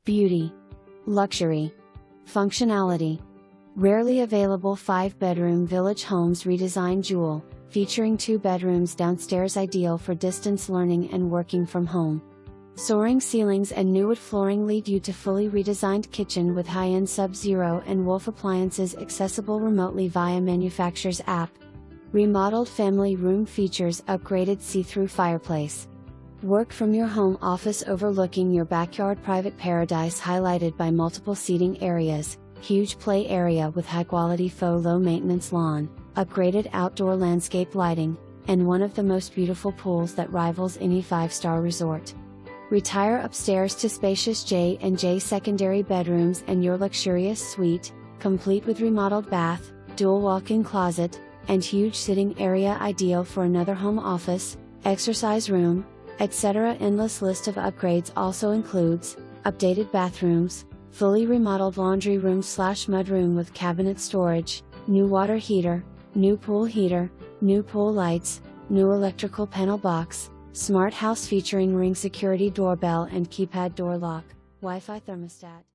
Beauty. Luxury. Functionality. Rarely available 5-bedroom village homes redesigned jewel, featuring 2 bedrooms downstairs ideal for distance learning and working from home. Soaring ceilings and new wood flooring lead you to fully redesigned kitchen with high-end Sub-Zero and Wolf appliances accessible remotely via manufacturer's app. Remodeled family room features upgraded see-through fireplace. Work from your home office overlooking your backyard private paradise highlighted by multiple seating areas, huge play area with high-quality faux low-maintenance lawn, upgraded outdoor landscape lighting, and one of the most beautiful pools that rivals any 5-star resort. Retire upstairs to spacious J&J secondary bedrooms and your luxurious suite, complete with remodeled bath, dual walk-in closet, and huge sitting area ideal for another home office, exercise room, etc. Endless list of upgrades also includes updated bathrooms, fully remodeled laundry room/mudroom with cabinet storage, new water heater, new pool heater, new pool lights, new electrical panel box, smart house featuring ring security doorbell and keypad door lock, Wi-Fi thermostat.